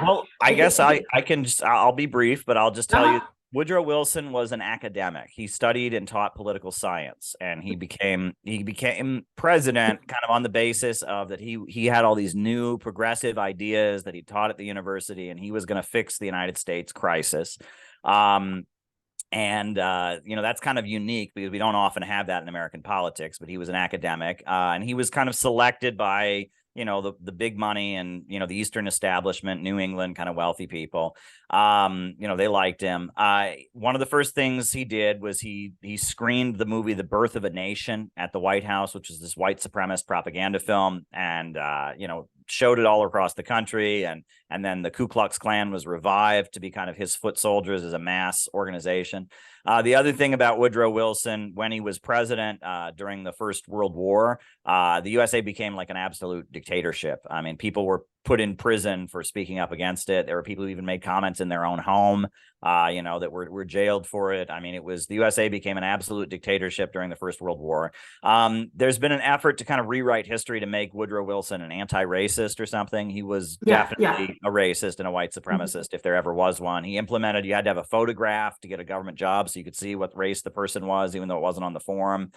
Well, I guess I can just I'll be brief, but I'll just tell you Uh-huh. Woodrow Wilson was an academic. He studied and taught political science, and he became president kind of on the basis of that he had all these new progressive ideas that he taught at the university, and he was going to fix the United States crisis. Um, and that's kind of unique because we don't often have that in American politics. But he was an academic, and he was kind of selected by the big money and the Eastern establishment, New England kind of wealthy people. They liked him. One of the first things he did was he screened the movie The Birth of a Nation at the White House, which is this white supremacist propaganda film, and showed it all across the country. And then the Ku Klux Klan was revived to be kind of his foot soldiers as a mass organization. The other thing about Woodrow Wilson, when he was president during the First World War, the USA became like an absolute dictatorship. I mean, people were put in prison for speaking up against it. There were people who even made comments in their own home, that were jailed for it. I mean, the USA became an absolute dictatorship during the First World War. There's been an effort to kind of rewrite history to make Woodrow Wilson an anti-racist or something. He was Yeah, yeah. definitely a racist and a white supremacist, if there ever was one. You had to have a photograph to get a government job so you could see what race the person was, even though it wasn't on the form,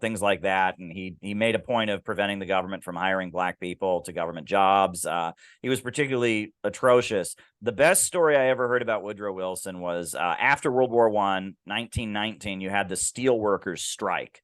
things like that. And he made a point of preventing the government from hiring black people to government jobs. He was particularly atrocious. The best story I ever heard about Woodrow Wilson was after World War I, 1919, you had the steelworkers strike,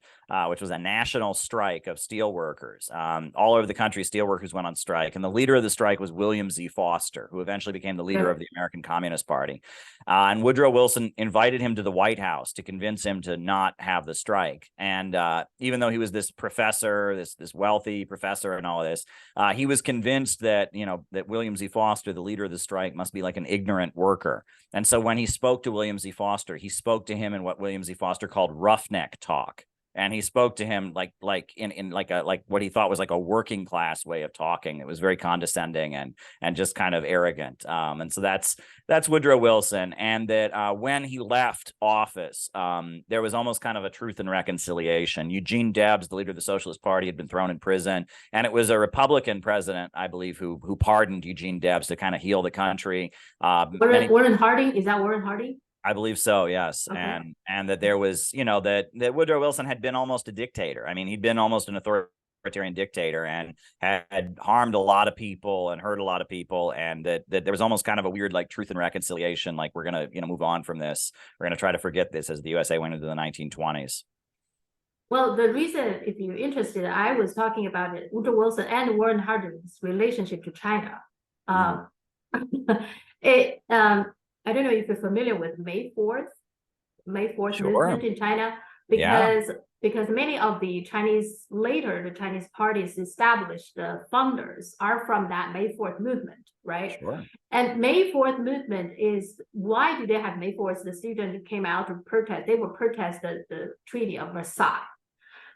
which was a national strike of steelworkers. All over the country, steelworkers went on strike. And the leader of the strike was William Z. Foster, who eventually became the leader of the American Communist Party. And Woodrow Wilson invited him to the White House to convince him to not have the strike. And even though he was this professor, this wealthy professor and all of this, he was convinced that, that William Z. Foster, the leader of the strike, must be like an ignorant worker. And so when he spoke to William Z. Foster, he spoke to him in what William Z. Foster called roughneck talk. And he spoke to him like what he thought was like a working class way of talking. It was very condescending and just kind of arrogant. And so that's Woodrow Wilson. And that when he left office, there was almost kind of a truth and reconciliation. Eugene Debs, the leader of the Socialist Party, had been thrown in prison, and it was a Republican president, I believe, who pardoned Eugene Debs to kind of heal the country. Warren Harding, is that Warren Harding? I believe so, yes. Okay. And that there was, that Woodrow Wilson had been almost a dictator. I mean, he'd been almost an authoritarian dictator and had harmed a lot of people and hurt a lot of people. And that there was almost kind of a weird like truth and reconciliation, like we're going to, move on from this. We're going to try to forget this as the USA went into the 1920s. Well, the reason, if you're interested, I was talking about it, Woodrow Wilson and Warren Harding's relationship to China. I don't know if you're familiar with May 4th Sure. movement in China, because many of the Chinese parties established, the founders are from that May 4th movement, right? Sure. And May 4th movement is, why do they have May 4th? The students came out to protest. They will protest the Treaty of Versailles.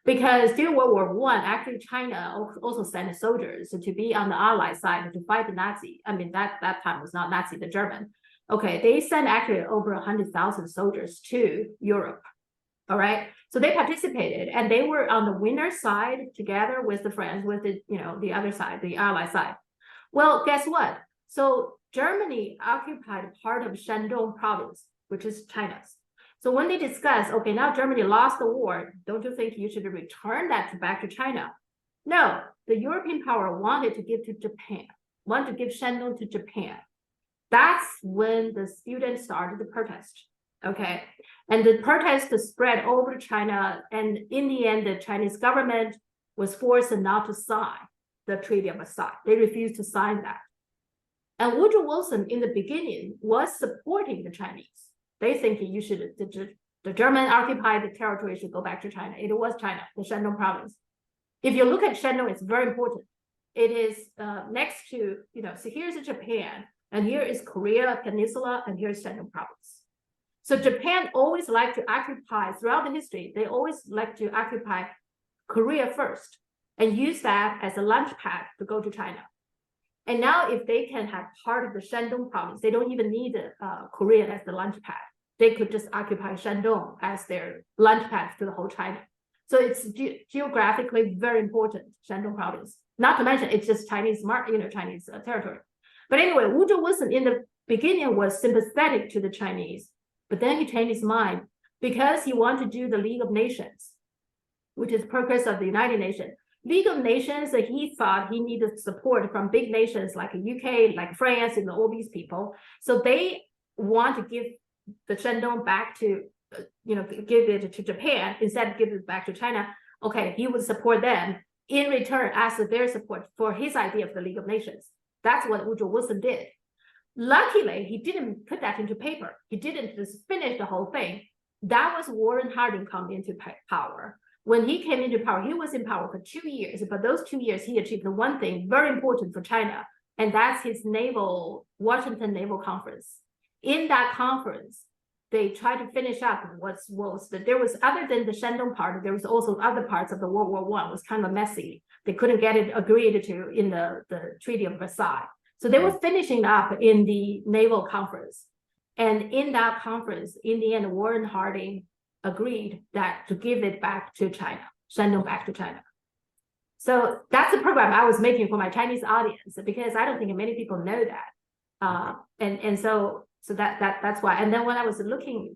Because during World War I, actually China also sent soldiers to be on the Allied side to fight the Nazi. I mean, that time was not Nazi, the German. Okay, they sent actually over 100,000 soldiers to Europe. All right, so they participated, and they were on the winner's side together with the friends, with the other side, the Allied side. Well, guess what? So Germany occupied part of Shandong province, which is China's. So when they discussed, okay, now Germany lost the war, don't you think you should return that back to China? No, the European power wanted to give to Japan, wanted to give Shandong to Japan. That's when the students started the protest, okay? And the protest spread over China, and in the end, the Chinese government was forced not to sign the Treaty of Versailles. They refused to sign that. And Woodrow Wilson, in the beginning, was supporting the Chinese. They think the German occupied the territory should go back to China. It was China, the Shandong province. If you look at Shandong, it's very important. It is next to, so here's Japan, and here is Korea Peninsula, and here's Shandong province. So Japan always liked to occupy, throughout the history, they always like to occupy Korea first and use that as a launch pad to go to China. And now if they can have part of the Shandong province, they don't even need Korea as the launch pad. They could just occupy Shandong as their launch pad to the whole China. So it's geographically very important, Shandong province. Not to mention, it's just Chinese Chinese territory. But anyway, Woodrow Wilson in the beginning was sympathetic to the Chinese, but then he changed his mind because he wanted to do the League of Nations, which is purpose of the United Nations. League of Nations, he thought he needed support from big nations like the UK, like France, and all these people. So they want to give the Shandong back to, give it to Japan instead of give it back to China. Okay, he would support them in return, ask their support for his idea of the League of Nations. That's what Woodrow Wilson did. Luckily, he didn't put that into paper. He didn't just finish the whole thing. That was Warren Harding come into power. When he came into power, he was in power for 2 years, but those 2 years, he achieved the one thing very important for China, and that's his Washington Naval Conference. In that conference, they tried to finish up there was, other than the Shandong part, there was also other parts of the World War I was kind of messy. They couldn't get it agreed to in the Treaty of Versailles. So they were finishing up in the Naval Conference. And in that conference, in the end, Warren Harding agreed that to give it back to China, Shandong back to China. So that's the program I was making for my Chinese audience, because I don't think many people know that. So that's why. And then when I was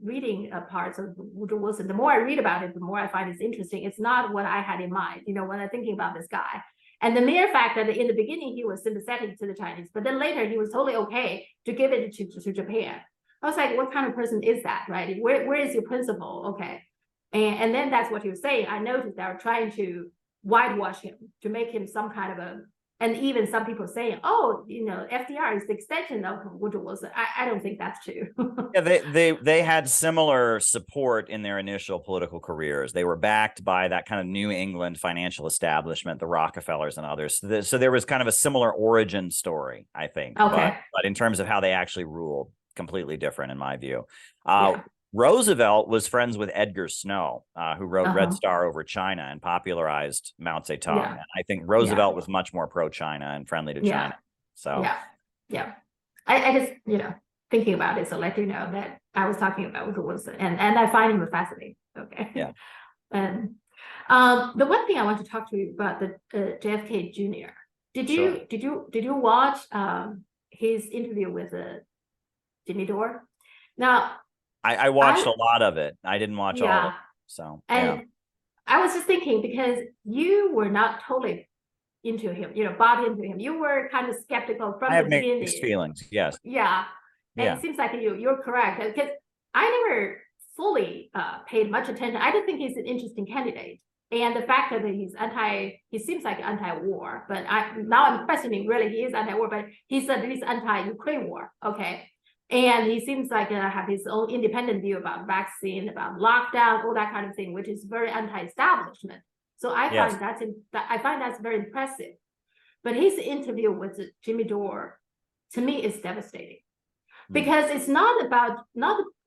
reading parts of Woodrow Wilson, the more I read about it, the more I find it's interesting. It's not what I had in mind, when I'm thinking about this guy. And the mere fact that in the beginning he was sympathetic to the Chinese, but then later he was totally okay to give it to Japan. I was like, what kind of person is that, right? Where is your principle? Okay. And then that's what he was saying. I noticed they were trying to whitewash him, to make him some kind of and even some people saying, oh, FDR is the extension of Woodrow Wilson. I don't think that's true. Yeah, they had similar support in their initial political careers. They were backed by that kind of New England financial establishment, the Rockefellers and others. So there was kind of a similar origin story, I think. Okay. But in terms of how they actually ruled, completely different in my view. Roosevelt was friends with Edgar Snow, who wrote Red Star Over China and popularized Mao Zedong. Yeah. And I think Roosevelt was much more pro-China and friendly to China. So I just thinking about it, so let you know that I was talking about Woodrow Wilson, and I find him fascinating. Okay. Yeah. And the one thing I want to talk to you about the JFK Jr. Did you watch his interview with Jimmy Dore? Now, I watched a lot of it. I didn't watch all of it. So, I was just thinking, because you were not totally into him, bought into him. You were kind of skeptical from the beginning. I have mixed feelings, yes. Yeah. And it seems like you're correct, because I never fully paid much attention. I don't think he's an interesting candidate. And the fact that he seems like anti-war, but now I'm questioning really he is anti-war, but he's at least anti-Ukraine war. Okay. And he seems like have his own independent view about vaccine, about lockdown, all that kind of thing, which is very anti-establishment. So I find that's very impressive. But his interview with Jimmy Dore, to me, is devastating, because it's not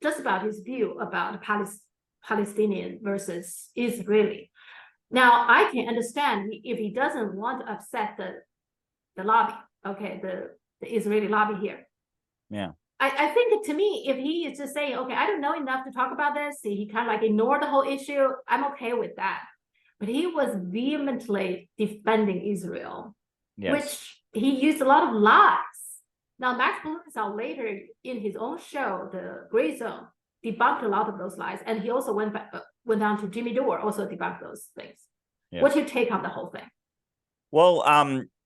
just about his view about Palestinian versus Israeli. Now, I can understand if he doesn't want to upset the lobby, okay, the Israeli lobby here. Yeah. I think, to me, if he is just saying, okay, I don't know enough to talk about this, he kind of like ignored the whole issue, I'm okay with that. But he was vehemently defending Israel, which he used a lot of lies. Now, Max Blumenthal later in his own show, The Gray Zone, debunked a lot of those lies. And he also went on to Jimmy Dore, also debunked those things. Yeah. What's your take on the whole thing? Well,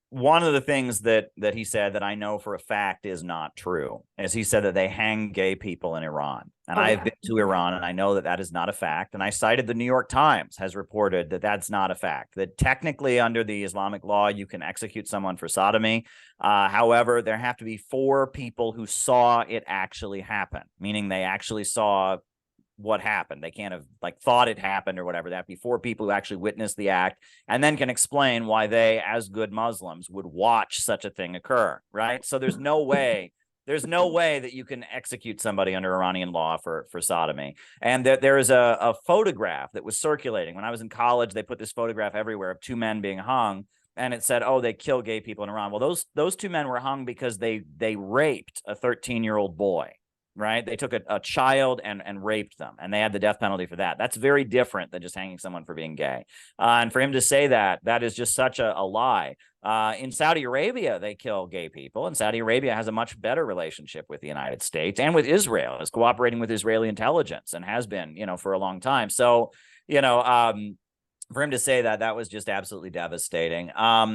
one of the things that he said that I know for a fact is not true is he said that they hang gay people in Iran. And I've been to Iran, and I know that is not a fact. And I cited the New York Times has reported that that's not a fact, that technically under the Islamic law, you can execute someone for sodomy. However, there have to be 4 people who saw it actually happen, meaning they actually saw what happened. They can't have thought it happened or whatever. That be 4 people who actually witnessed the act and then can explain why they, as good Muslims, would watch such a thing occur, right? So there's no way that you can execute somebody under Iranian law for sodomy. And there is a photograph that was circulating when I was in college. They put this photograph everywhere of 2 men being hung, and it said, oh, they kill gay people in Iran. Well, those 2 men were hung because they raped a 13-year-old boy. right? They took a child and raped them, and they had the death penalty for that. That's very different than just hanging someone for being gay. And for him to say that is just such a lie. In Saudi Arabia, they kill gay people, and Saudi Arabia has a much better relationship with the United States and with Israel, is cooperating with Israeli intelligence and has been, for a long time. So, for him to say that was just absolutely devastating. I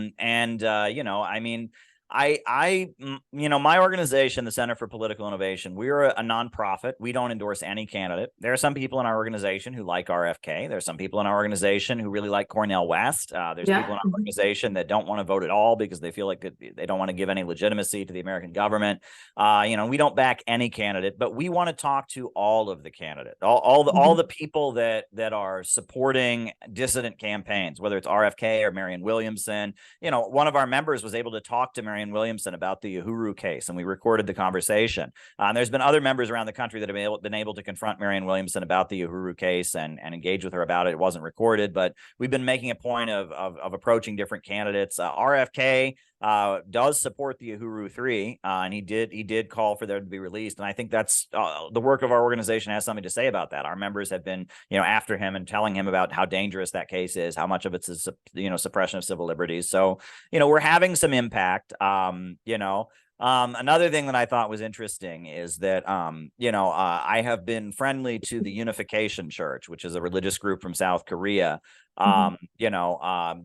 mean, my organization, the Center for Political Innovation, we're a nonprofit. We don't endorse any candidate. There are some people in our organization who like RFK. There's some people in our organization who really like Cornel West. There's people in our organization that don't want to vote at all because they feel like they don't want to give any legitimacy to the American government. We don't back any candidate, but we want to talk to all of the candidates, all the people that are supporting dissident campaigns, whether it's RFK or Marianne Williamson. One of our members was able to talk to Marianne Williamson about the Uhuru case, and we recorded the conversation. There's been other members around the country that have been able to confront Marianne Williamson about the Uhuru case and engage with her about it. It wasn't recorded, but we've been making a point of approaching different candidates. RFK does support the Uhuru 3, and he did call for them to be released. And I think that's the work of our organization has something to say about that. Our members have been, after him and telling him about how dangerous that case is, how much of it's suppression of civil liberties. So, we're having some impact. Another thing that I thought was interesting is that, I have been friendly to the Unification Church, which is a religious group from South Korea.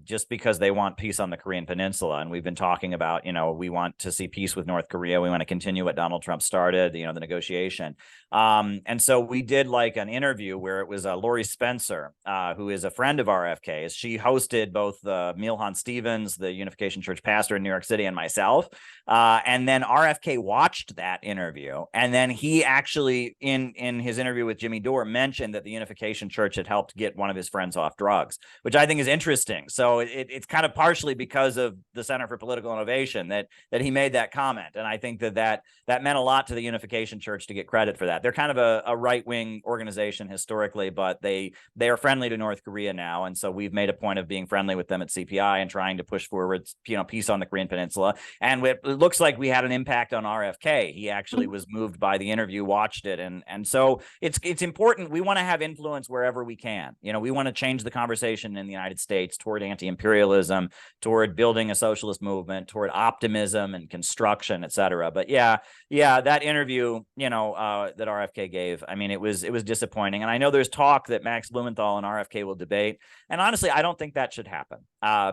Just because they want peace on the Korean Peninsula. And we've been talking about, we want to see peace with North Korea. We want to continue what Donald Trump started, the negotiation. And so we did like an interview where it was Lori Spencer, who is a friend of RFK's. She hosted both Milhan Stevens, the Unification Church pastor in New York City, and myself. And then RFK watched that interview. And then he actually, in his interview with Jimmy Dore, mentioned that the Unification Church had helped get one of his friends off drugs, which I think is interesting. So it's kind of partially because of the Center for Political Innovation that he made that comment. And I think that meant a lot to the Unification Church to get credit for that. They're kind of a right-wing organization historically, but they are friendly to North Korea now. And so we've made a point of being friendly with them at CPI and trying to push forward, peace on the Korean Peninsula. And it looks like we had an impact on RFK. He actually was moved by the interview, watched it. And so it's important. We want to have influence wherever we can. We want to change the conversation in the United States toward anti-imperialism, toward building a socialist movement, toward optimism and construction, et cetera. But yeah, that interview, that RFK gave, I mean, it was disappointing. And I know there's talk that Max Blumenthal and RFK will debate. And honestly, I don't think that should happen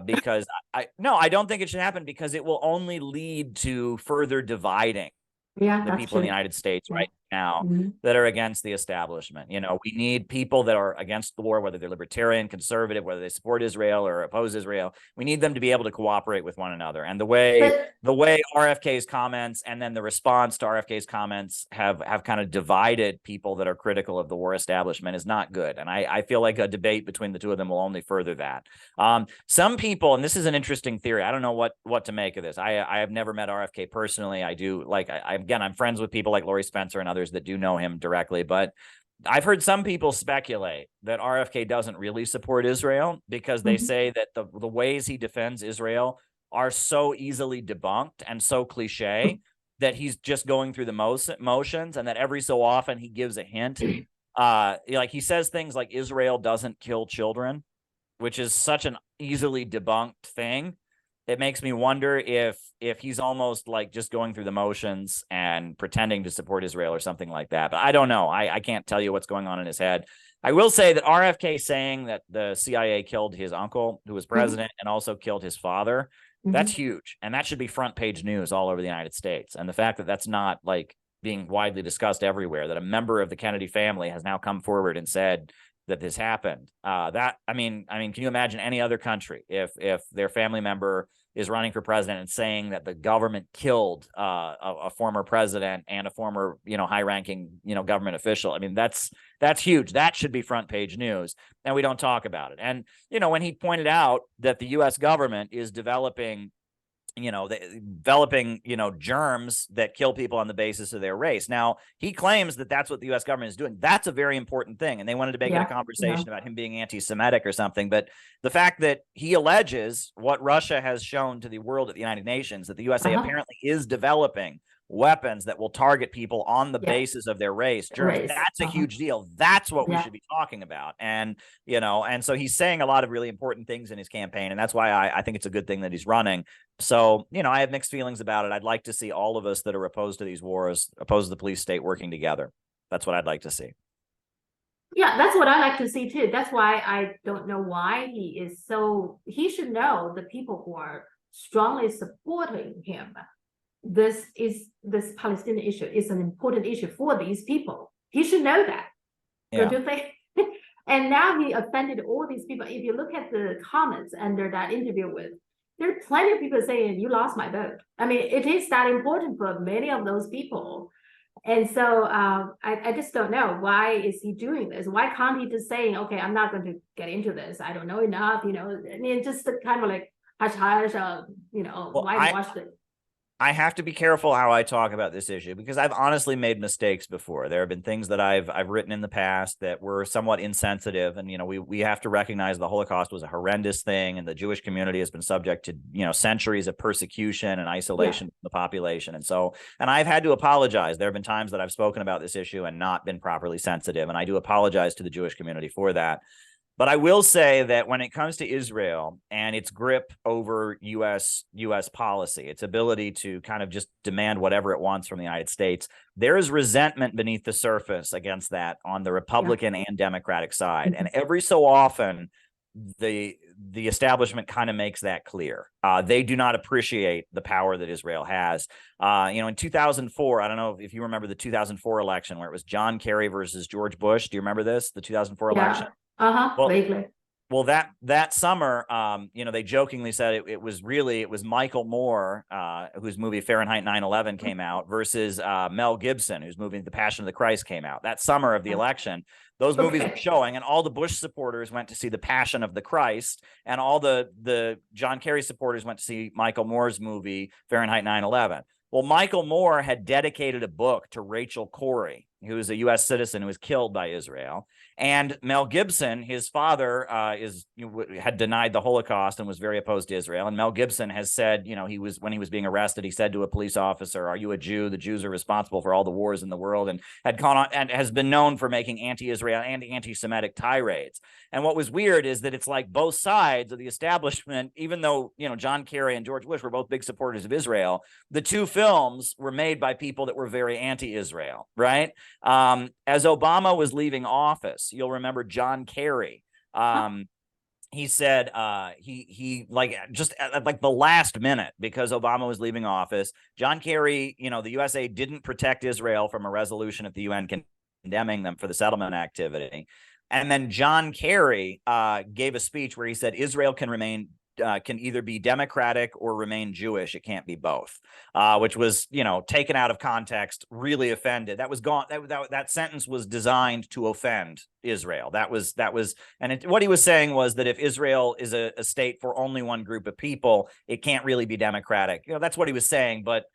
because I don't think it should happen because it will only lead to further dividing the people in the United States right now that are against the establishment. We need people that are against the war, whether they're libertarian, conservative, whether they support Israel or oppose Israel. We need them to be able to cooperate with one another. And the way RFK's comments and then the response to RFK's comments have kind of divided people that are critical of the war establishment is not good. And I feel like a debate between the two of them will only further that. Some people, and this is an interesting theory, I don't know what to make of this. I have never met RFK personally. I do I'm friends with people like Lori Spencer and others that do know him directly, but I've heard some people speculate that RFK doesn't really support Israel because they say that the ways he defends Israel are so easily debunked and so cliche that he's just going through the motions, and that every so often he gives a hint. Like he says things like Israel doesn't kill children, which is such an easily debunked thing. It makes me wonder if he's almost like just going through the motions and pretending to support Israel or something like that. But I don't know. I can't tell you what's going on in his head. I will say that RFK saying that the CIA killed his uncle, who was president, and also killed his father, that's huge. And that should be front page news all over the United States. And the fact that that's not like being widely discussed everywhere, that a member of the Kennedy family has now come forward and said that this happened. I mean, can you imagine any other country if their family member is running for president and saying that the government killed a former president and a former, high-ranking, government official? I mean, that's huge. That should be front page news, and we don't talk about it. And when he pointed out that the U.S. government is developing germs that kill people on the basis of their race. Now, he claims that that's what the U.S. government is doing. That's a very important thing. And they wanted to make it a conversation about him being anti-Semitic or something. But the fact that he alleges what Russia has shown to the world at the United Nations, that the USA apparently is developing weapons that will target people on the Yeah. basis of their race. Race. That's a huge deal. That's what we Yeah. should be talking about. And, you know, and so he's saying a lot of really important things in his campaign. And that's why I think it's a good thing that he's running. So, you know, I have mixed feelings about it. I'd like to see all of us that are opposed to these wars, opposed to the police state, working together. That's what I'd like to see. Yeah, that's what I like to see too. That's why I don't know why he should know the people who are strongly supporting him. This Palestinian issue is an important issue for these people. He should know that. Don't you think? And now he offended all these people. If you look at the comments under that interview there are plenty of people saying, you lost my vote. I mean, it is that important for many of those people. And so I just don't know, why is he doing this? Why can't he just say, okay, I'm not going to get into this. I don't know enough, you know, I mean, just kind of like hush hush, you know, whitewash it. I have to be careful how I talk about this issue because I've honestly made mistakes before. There have been things that I've written in the past that were somewhat insensitive, and you know, we have to recognize the Holocaust was a horrendous thing, and the Jewish community has been subject to, you know, centuries of persecution and isolation of the population. And I've had to apologize. There have been times that I've spoken about this issue and not been properly sensitive, and I do apologize to the Jewish community for that. But I will say that when it comes to Israel and its grip over U.S. policy, its ability to kind of just demand whatever it wants from the United States, there is resentment beneath the surface against that on the Republican and Democratic side. And every so often, the establishment kind of makes that clear. They do not appreciate the power that Israel has. You know, in 2004, I don't know if you remember the 2004 election where it was John Kerry versus George Bush. Do you remember this, the 2004 election? Vaguely. Well, that summer, you know, they jokingly said it was Michael Moore, whose movie Fahrenheit 9/11 came out, versus Mel Gibson, whose movie The Passion of the Christ came out. That summer of the election, those movies were showing, and all the Bush supporters went to see The Passion of the Christ, and all the John Kerry supporters went to see Michael Moore's movie Fahrenheit 9/11. Well, Michael Moore had dedicated a book to Rachel Corrie, who was a U.S. citizen who was killed by Israel. And Mel Gibson, his father, had denied the Holocaust and was very opposed to Israel. And Mel Gibson has said, you know, when he was being arrested, he said to a police officer, "Are you a Jew? The Jews are responsible for all the wars in the world," and had gone on and has been known for making anti-Israel and anti-Semitic tirades. And what was weird is that it's like both sides of the establishment, even though, you know, John Kerry and George Bush were both big supporters of Israel, the two films were made by people that were very anti-Israel, right? As Obama was leaving office, you'll remember John Kerry. He said he like just at like the last minute, because Obama was leaving office, John Kerry, you know, the USA didn't protect Israel from a resolution at the UN condemning them for the settlement activity. And then John Kerry gave a speech where he said Israel can either be democratic or remain Jewish. It can't be both, which was, you know, taken out of context, really offended. That was gone. That sentence was designed to offend Israel. What he was saying was that if Israel is a state for only one group of people, it can't really be democratic. You know, that's what he was saying, but,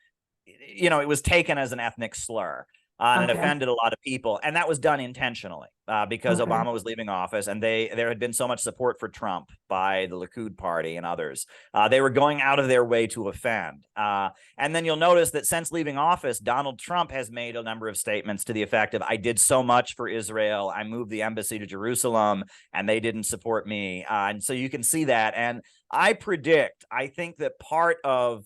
you know, it was taken as an ethnic slur. And it offended a lot of people, and that was done intentionally because Obama was leaving office, and there had been so much support for Trump by the Likud party and others. They were going out of their way to offend. And then you'll notice that since leaving office, Donald Trump has made a number of statements to the effect of, "I did so much for Israel. I moved the embassy to Jerusalem, and they didn't support me." And so you can see that. And I think that part of,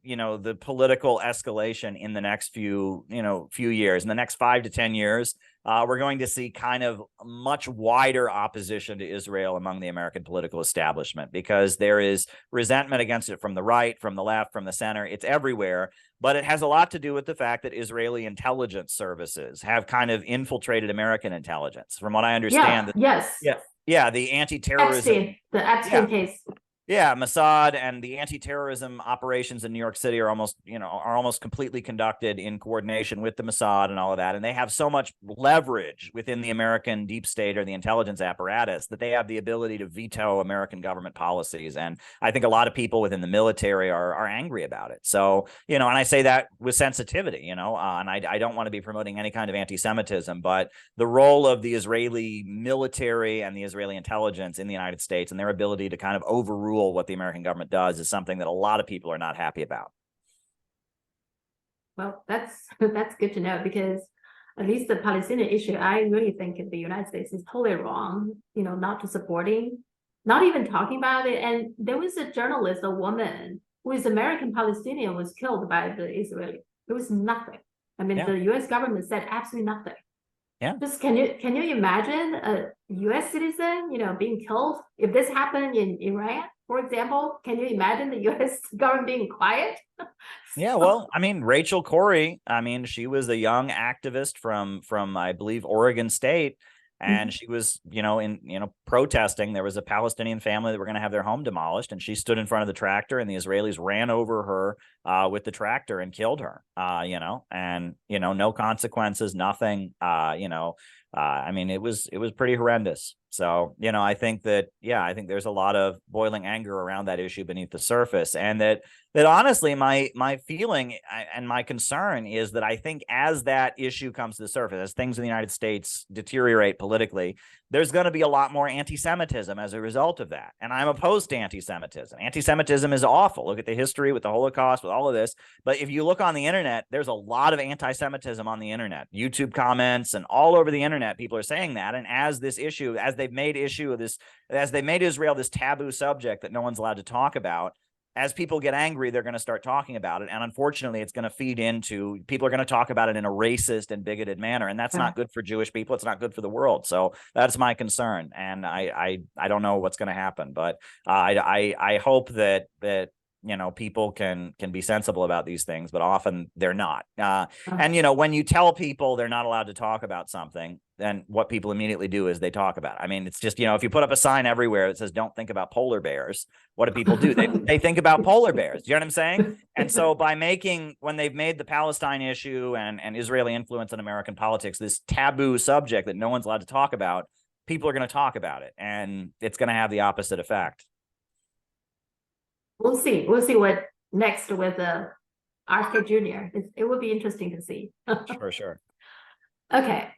you know, the political escalation in the next few years, in the next 5 to 10 years, we're going to see kind of much wider opposition to Israel among the American political establishment, because there is resentment against it from the right, from the left, from the center. It's everywhere. But it has a lot to do with the fact that Israeli intelligence services have kind of infiltrated American intelligence. From what I understand. The anti-terrorism. The Epstein case. Yeah, Mossad and the anti-terrorism operations in New York City are almost completely conducted in coordination with the Mossad and all of that. And they have so much leverage within the American deep state or the intelligence apparatus that they have the ability to veto American government policies. And I think a lot of people within the military are angry about it. So, you know, and I say that with sensitivity, you know, and I don't want to be promoting any kind of anti-Semitism, but the role of the Israeli military and the Israeli intelligence in the United States and their ability to kind of overrule what the American government does is something that a lot of people are not happy about. Well, that's good to know, because at least the Palestinian issue, I really think the United States is totally wrong, not to supporting, not even talking about it. And there was a journalist, a woman who is American Palestinian, was killed by the Israeli. There was nothing. I mean, Yeah. the U.S. government said absolutely nothing. Yeah. Just can you imagine a U.S. citizen, being killed? If this happened in Iran, for example, can you imagine the U.S. government being quiet? Yeah, well, I mean, Rachel Corrie, I mean, she was a young activist from I believe Oregon State, and she was, protesting. There was a Palestinian family that were going to have their home demolished, and she stood in front of the tractor, and the Israelis ran over her with the tractor and killed her. And no consequences, nothing. I mean, it was pretty horrendous. So, I think that, I think there's a lot of boiling anger around that issue beneath the surface, and that honestly, my feeling and my concern is that I think as that issue comes to the surface, as things in the United States deteriorate politically, there's going to be a lot more anti-Semitism as a result of that. And I'm opposed to anti-Semitism. Anti-Semitism is awful. Look at the history with the Holocaust, with all of this. But if you look on the internet, there's a lot of anti-Semitism on the internet, YouTube comments, and all over the internet, people are saying that. And as this issue, as they've made Israel this taboo subject that no one's allowed to talk about, as people get angry, they're going to start talking about it. And unfortunately, it's going to feed into, people are going to talk about it in a racist and bigoted manner. And that's not good for Jewish people. It's not good for the world. So that's my concern. And I don't know what's going to happen, but I hope that people can be sensible about these things, but often they're not. And when you tell people they're not allowed to talk about something, then what people immediately do is they talk about it. I mean, it's just, if you put up a sign everywhere that says, don't think about polar bears, what do people do? They think about polar bears. You know what I'm saying? And so when they've made the Palestine issue and Israeli influence in American politics this taboo subject that no one's allowed to talk about, people are going to talk about it, and it's going to have the opposite effect. We'll see what next with RFK Jr. It will be interesting to see. For sure. Okay.